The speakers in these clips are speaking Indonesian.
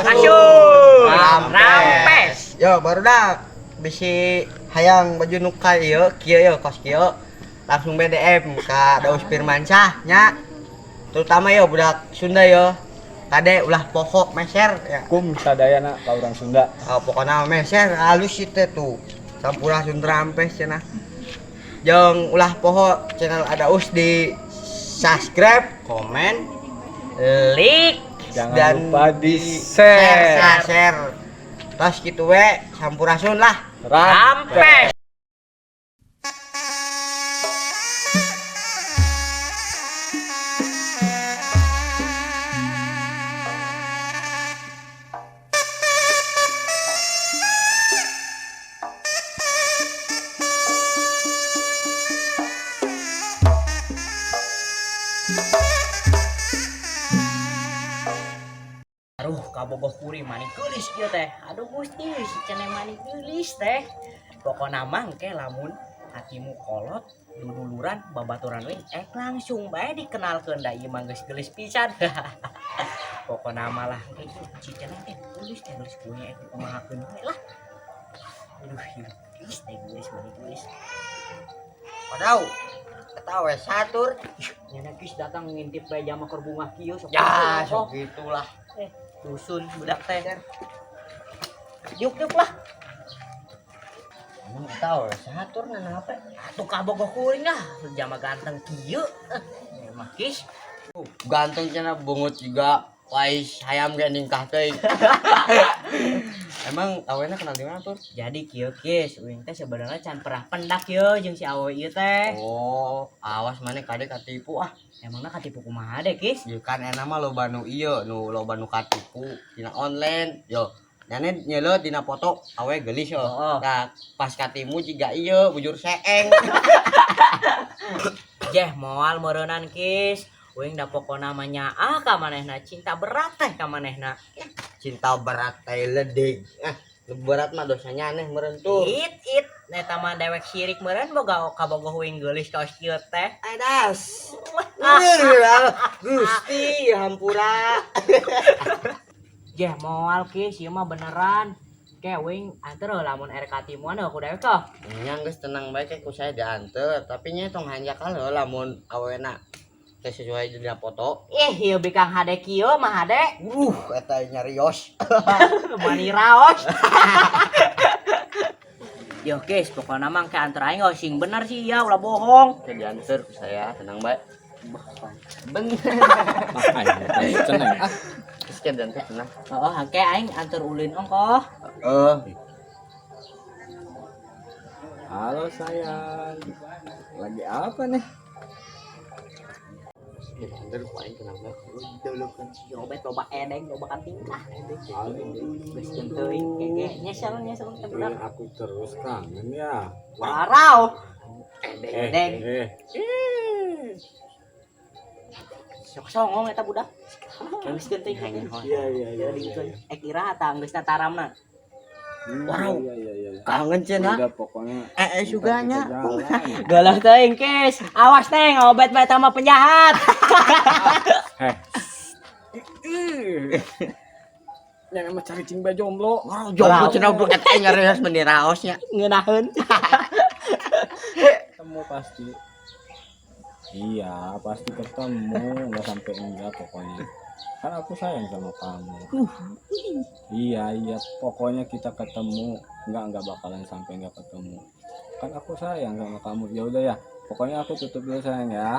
Asyuk. Rampes. Yo barudak bisi hayang baju nuka ieu kieu yo kos kieu. Langsung BDM ka Daus Firmansyah nya. Terutama yo budak Sunda yo. Kade ulah pokok meser ya. Kum sadayana ka urang Sunda. Pokokna meser halus itu tuh. Sampurasun Rampes cenah. Jeung ulah poho channel Adaus di subscribe, komen, Like. Jangan dan lupa di share. share. Terus gitu we, sampurasun lah. Rampes. Aduh, kabogoh kuring manik geulis kieu teh. Aduh Gusti, si cenah manik geulis teh. Pokona mangke lamun hatimu kolot, duduluran, babaturan we, langsung bae dikenalkeun da ieu mah geus geulis pisan. Pokona mah lah si cenah teh geulis teh geus kuenya kumahakeun we lah. Aduh, geulis teh geulis manik geulis. Padahal ketawa satur. Nya geus datang ngintip bae jama keur bunga kieu sok. Ya, sok gitulah. Dusun budak teh. Juk lah. Emang tahu satur nana apa? Atuh kabogoh kuring lah, jama ganteng kieu. Mah kis. Ganteng cenah bungut juga. Wais hayam ge ningkah teuing. Emang awena kenal di mana tuh? Jadi kieu kis, uing teh sebenarnya can pernah pendak kieu jeung si awe ieu teh. Oh, awas maneh kade katipu ah. Emangna katipu kumaha deh kis? Ieu kan enak mah loba nu ieu, nu loba nu katipu dina online. Yo, nyane nyeleut dina foto awe geulis yo. Nah, pas katimu jiga ieu bujur seeng. Jeh moal meureunan kis. Uing da pokona mah nyaah ka manehna cinta berat teh ka manehna. Cinta berat teh ledeg. Nu berat mah dosanya aneh meureun tuh. It eta mah dewek sirik meureun boga kabogoh uing geulis kaos kieu teh. Adas. Gusti hampura. Jeh moal kis ieu mah beneran. Ke uing anter lamun RK timuan aku dewek kah. Nya geus tenang bae ku saya dianter, tapi nya tong hanjakal heula lamun awena teh sesuai dina foto. Ieu bikang hade kieu mah hade. Eta nyarios. Mani raos. Yo guys, pokoknya mang ke antar aing sing bener sih ya, ulah bohong. Teh dianter ku saya, tenang bae. Bener. Makanya ceneng. Geus ke dianter tenang. Heeh, hangke aing antar ulin ongkoh. Halo sayang. Lagi apa nih? Dianter ku aing tenang bae. Dulukeun si Robet loba edeng, loba kan tingkah. Geus jeung teuing kege nyesel teh budak. Aku terus kangen ya. Warau. Edeng. Sok songong eta budak. Geus teuing kege. Iya. Kira tang geus tataramna. Wow. Iya. Kangen cenah. Udah pokoknya. Suganya. Galah teuing kis. Awas teh ngobet bae eta mah penjahat. Yang emang cari cing bae jomblo. Jomblo cenah budak eta nyarios meni raosnya. Ngeunaheun. Ketemu pasti. Iya, pasti ketemu. Enggak sampai enggak pokoknya. Kan aku sayang sama kamu. Iya, pokoknya kita ketemu. Enggak bakalan sampai enggak ketemu. Kan aku sayang sama kamu. Ya udah ya. Pokoknya aku tutup dulu sayang ya.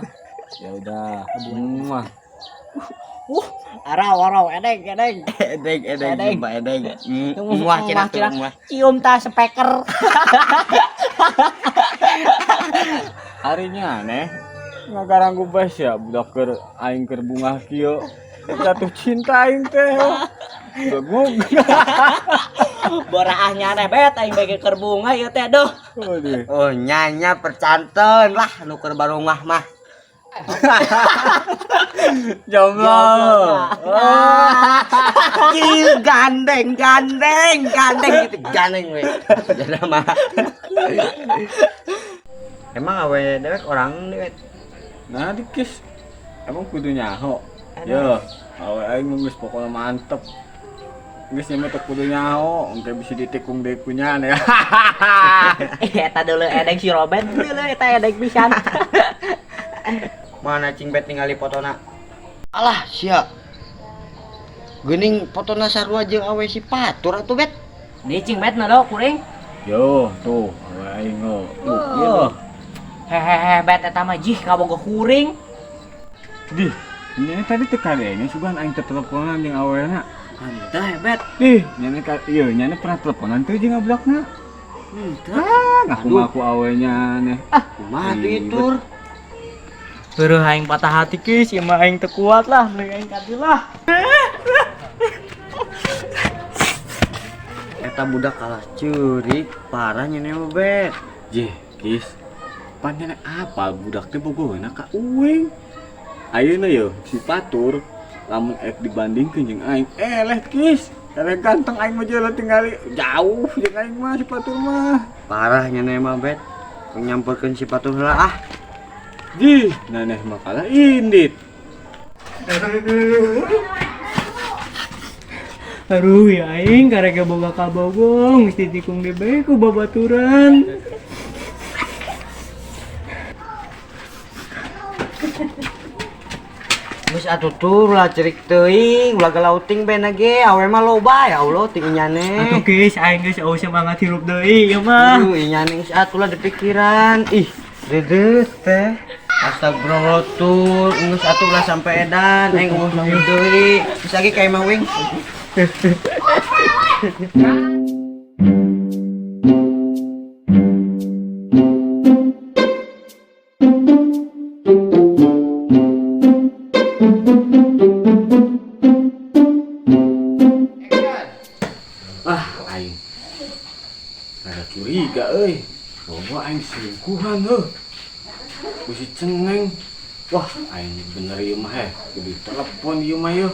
Ya udah. Muah. Arau edeng. Edeng, Mbak edeng. Muah cenah tuh muah. Cium tas speaker. Harinya aneh. Ngagarang gue bes ya budak keur aing keur bunga kieu. Jatuh cinta aing teh. Gegug. Boraahnya aneh bet aing bege keur bunga ieu teh aduh. Oh nyanya percanten lah nu keur barungah mah. Jomblo. Gandeng gitu gandeng we. Jadi mah. Emang awe dewek orang dewek. Nah dikis. Emang kudu nyaho. Yo, awe aing geus pokona mantep. geus nya teh kudu nyaho, engke bisa ditikung deui kunyan ya. Eta dulu edek si Robert dulu eta edek pisan. Mana cing bet ningali fotona. Alah sia. Geuning fotona sarua jeung awe si Patur atuh bet. Di cing bet na do kuring. Yo, tuh, awe aing lo. Tuh, ieu Oh. Hehehe bet eta mah jih kaboga kuring. Di, ini tadi teh kadenya sugan aing teh teleponan jeung awena. Henteu bet. Ih, nyana ieu nyana pernah teleponan teh jeung ablakna. Henteu. Ngaku-ngaku awenya nih. Kumaha tuh Itur? Beureum aing patah hati geus, ieu mah aing teu kuat lah, mending aing kadil lah. Eta budak kalah ceurik, parah nyana mah bet. Jeh, kis. Panjana apa budak teh bogohna ka uing. Ayeuna yo si Patur lamun dibandingkeun jeung aing, eleh kis. Eleh ganteng aing mah jalan tinggali jauh jeung aing mah si Patur mah. Parah nyana mah bet. Nyamperkeun si Patur heula ah. Jih, naneh mah kalah indit. Aduh ya aing karek boga kabogong mesti tikung di bae ku babaturan. Geus atuh tur ulah cerik teuing, ulah galauting bena ge, awe mah loba ya Allah ting nyane. Atuh geus aing geus eueuh semangat hirup deui ieu mah. Aduh, nyane geus atuh lah dipikiran. Ih, dedet teh. Astagfirullah tur, geus atuh ulah sampe edan, aing ngomong deui. Bisa ge ka imah wing. Aing rada curiga euy. Bobo aing selingkuhan heuh. Ku si Cengeng. Wah, aing bener ieu mah kudu telepon ieu mah yeuh.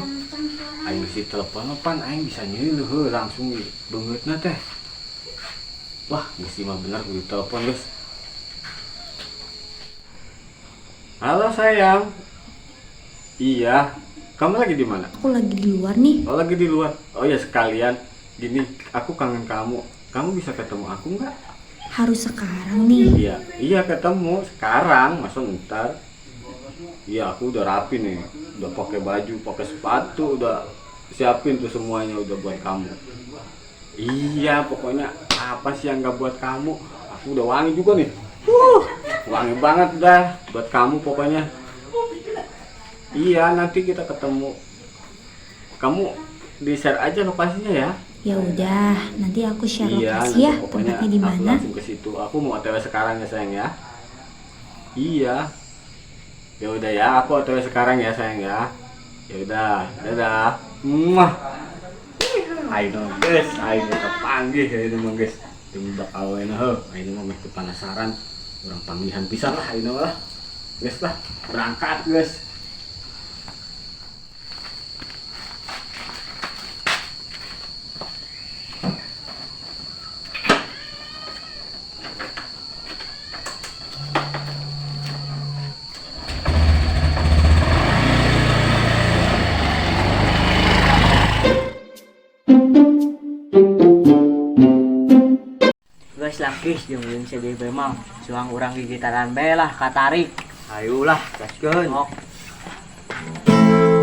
Aing si telepon pan aing bisa nyeuleul heuh langsung beungeutna teh. Wah, geus ieu mah bener kudu telepon geus. Halo sayang. Iya, kamu lagi di mana? Aku lagi di luar nih. Oh lagi di luar. Oh ya sekalian. Gini, aku kangen kamu. Kamu bisa ketemu aku nggak? Harus sekarang nih. Iya, iya ketemu sekarang. Masa ntar? Iya, aku udah rapi nih. Udah pakai baju, pakai sepatu, udah siapin tuh semuanya udah buat kamu. Iya, pokoknya apa sih yang nggak buat kamu? Aku udah wangi juga nih. Wangi banget dah buat kamu pokoknya. Iya, nanti kita ketemu. Kamu di share aja lokasinya ya. Ya udah, nanti aku share Iya, lokasi ya, nanti pokoknya tempatnya di aku mana. langsung ke situ. Aku mau OTW sekarang ya sayang ya. Iya. Ya udah ya, aku OTW sekarang ya sayang ya. Ya udah, dadah. Muah. Ayo guys, ayo kita panggil ya ini mah guys. Demi bakal wena heuh. Ayo mah mesti penasaran. Urang panggihan pisan lah ini mah. Guys lah, berangkat guys. Guys lakis jeung jeung CDB mah suang urang gigitaran bae lah katarik. Ayolah, gaskeun. Ok.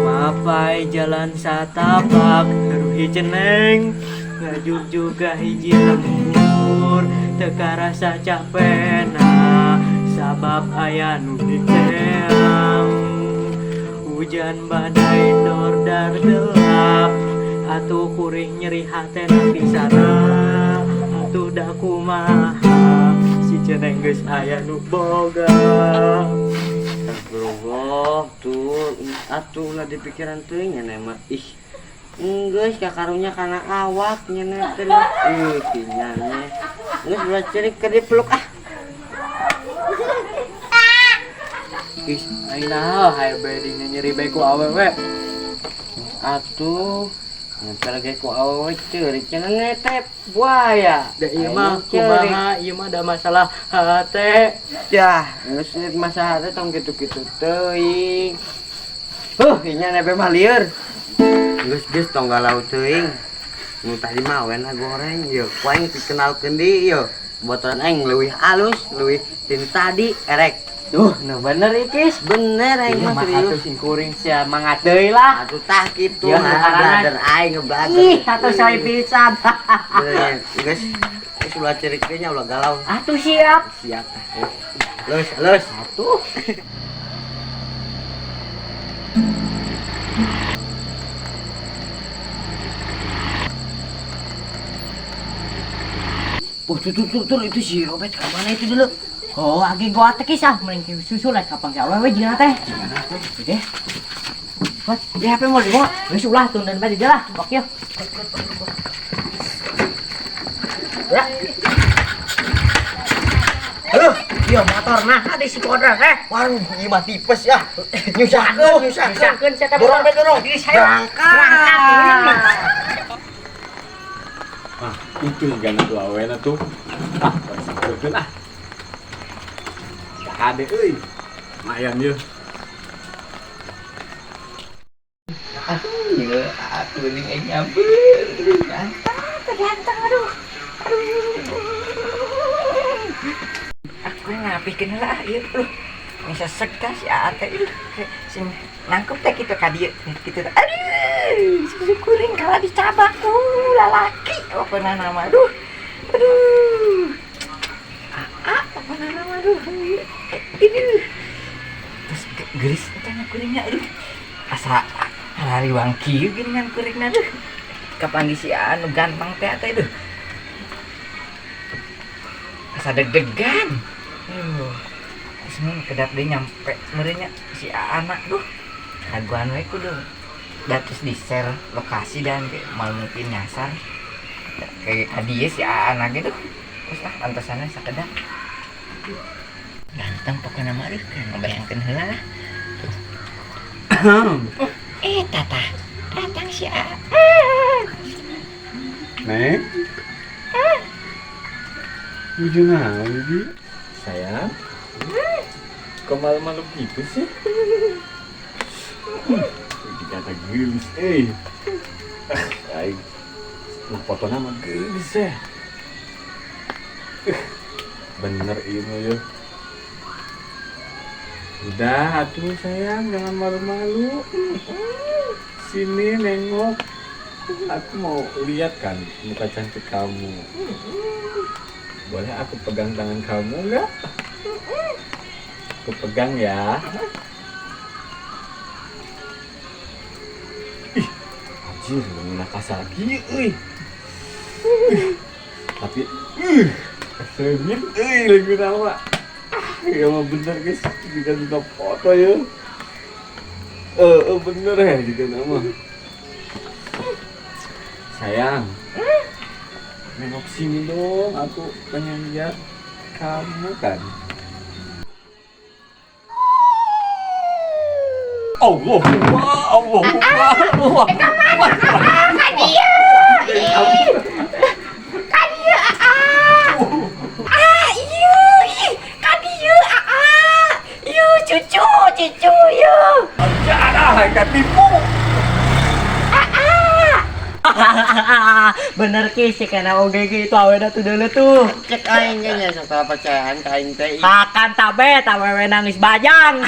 Mapai jalan satapak ruhi ceneng ngajur juga hiji lembur teka rasa capena sabab aya nu diteang hujan badai dordar gelap atuh kurih nyeri hatena pisana atuh da kumaha si ceneng geus aya nu boga. Astagfirullah, tuh atuh ulah dipikiran teuing nya mah. Ih, geus kakarunya kana awak nya teh. Kinyane. Geus ulah cerik ke dipeluk ah. Ih, ayeuna hae bae di nyeri bae ku awewe. Atuh nempel ge ku awewe ceurik cenah ngetep buaya. Da ieu mah kumaha ieu mah da masalah hate. Yah, geus masalah teh tong kitu-kitu teuing. Heuh, nya nebe mah lieur. Geus tong galau teuing. Nu tadi mah wena goreng yo. Ku aing dikenalkeun deui yo. Botoran aing leuwih halus, leuwih tin tadi erek. Duh, nah bener ikis. Bener aing Iya mah mah serius. atuh sing kuring sia mangat deui lah. Atuh tah kitu Iya, mah karena- brother aing ngeblader. Ih, atuh saya pisan. Bener guys. Geus ulah cerik deui nya ulah galau. Atuh siap. Siap tah. Halus. Atuh. Tuh, itu si Robert kemana itu dulu? Oh, lagi gua teh kisah, mending susul lah kapang si awewe jeung teh. Oke. Wat, di HP mau dibawa. Geus ulah tundan bae di jalan. Oke. Ya. Halo, iya motor nah ada si Kodra Waduh, ieu mah tipes ya. Nyusahkeun saya teh Dorong. Diri saya. Ah, itu gana tuh awena tuh. Ah, betul ah. Ade euy. Lumayan ye. Ieu atuh ning aing nyamper. Ganteng aduh. Aku ngapikeun heula ieu tuh. Bisa segas si ate ieu. Sing nangkep teh kitu ka dieu. Kitu. Aduh, susu kuring kalah dicabak lalaki. Apa nama aduh. Aduh. Apa nama aduh. Ini. Terus geris tanya kuringnya aduh. Asa hari wangki geuningan kuringna aduh. Kapanggih si anu ganteng teh ate aduh. Asa deg-degan. Semen kedap dia nyampe merenya si anak duh. Kaguan we kudu datus di share lokasi dan mal mungkin nyasar. Kayak hadiah si anak gitu. Terus lah antosannya sakedap. Ganteng pokoknya mah kan ngebayangkeun heula lah. Tata. Datang si A. Neng. Gimana Bi? Sayang. Kok malu-malu gitu sih? Dikata gelis, aing lu foto nama gelis ya. Bener ini ya. Udah atuh sayang, jangan malu-malu. Sini nengok. Aku mau lihat kan muka cantik kamu. Boleh aku pegang tangan kamu enggak? Aku pegang ya. Ih, anjir, mengenai kasar gini, Tapi, keselin, lagi nama. Ya mah bener guys, juga foto ya. Bener ya juga nama. Sayang, nengok sini dong, aku pengen lihat kamu kan. Cucu yuk. Jangan katipu. Bener kisi karena oge gitu awena tuh dulu tuh. Cek aing nya setelah percayaan ka aing teh. Akan tabe tawe nangis bajang.